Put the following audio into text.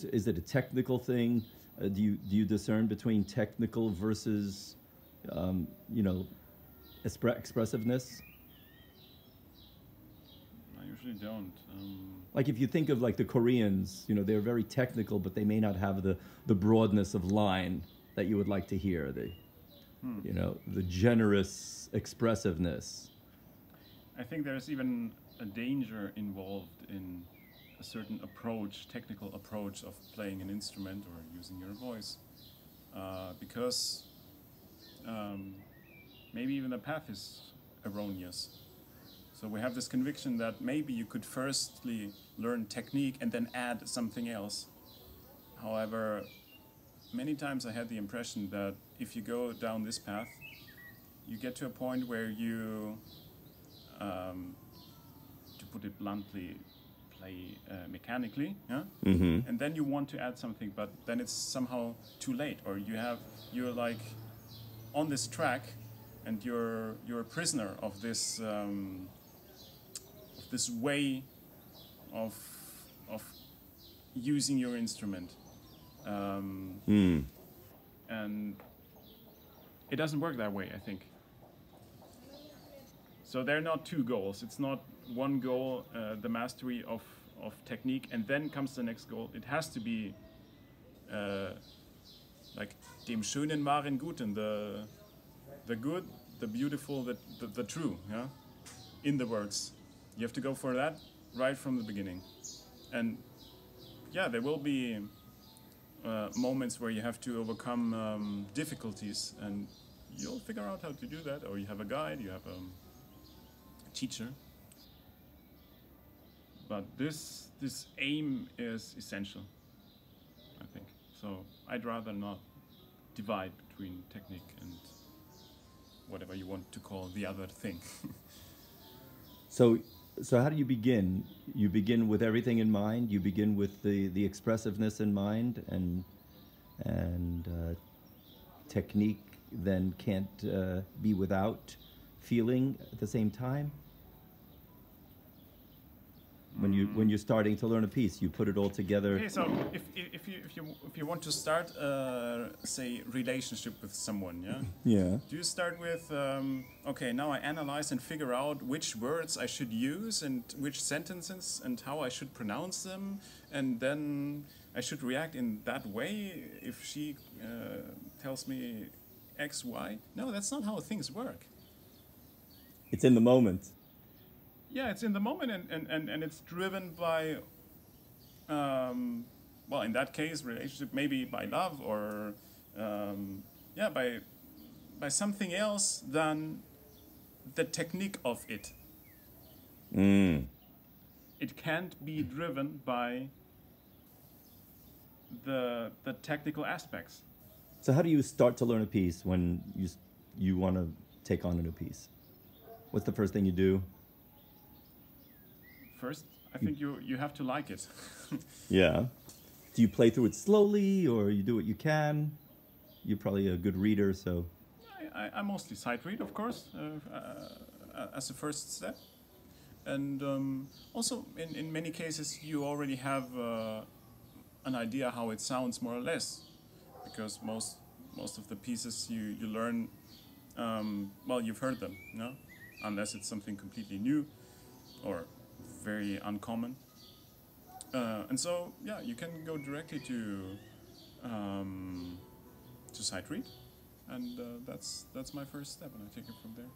is it a technical thing? Do you discern between technical versus, you know, expressiveness? I usually don't. Like if you think of like the Koreans, you know, they're very technical, but they may not have the broadness of line that you would like to hear. You know, the generous expressiveness. I think there's even a danger involved in a certain approach, technical approach of playing an instrument or using your voice, because maybe even the path is erroneous. So we have this conviction that maybe you could firstly learn technique and then add something else. However, many times I had the impression that if you go down this path, you get to a point where you, to put it bluntly, play mechanically, yeah? Mm-hmm. And then you want to add something, but then it's somehow too late, or you're like on this track, and you're a prisoner of this way of using your instrument, and it doesn't work that way, I think. So there are not two goals. It's not one goal, the mastery of technique, and then comes the next goal. It has to be like dem Schönen wahren Guten, the good, the beautiful, the true, yeah, in the words. You have to go for that right from the beginning. And yeah, there will be moments where you have to overcome difficulties, and you'll figure out how to do that, or you have a guide, you have a teacher. But this aim is essential, I think. So I'd rather not divide between technique and whatever you want to call the other thing. So how do you begin? You begin with everything in mind. You begin with the expressiveness in mind, and technique then can't be without feeling at the same time. When you're starting to learn a piece, you put it all together. Okay, so if you want to start say relationship with someone, yeah. Yeah. Do you start with okay, now I analyze and figure out which words I should use and which sentences and how I should pronounce them, and then I should react in that way if she tells me X, Y? No, that's not how things work. It's in the moment. Yeah, it's in the moment, and it's driven by, well, in that case, relationship, maybe by love, or yeah, by something else than the technique of it. It can't be driven by the technical aspects. So how do you start to learn a piece when you want to take on a new piece? What's the first thing you do? First, I think you have to like it. Yeah. Do you play through it slowly, or you do what you can? You're probably a good reader, so... I mostly sight read, of course, as a first step. And also, in many cases, you already have an idea how it sounds, more or less. Because most of the pieces you learn, well, you've heard them, no? Unless it's something completely new, or very uncommon, and so yeah, you can go directly to sight read, and that's my first step, and I take it from there.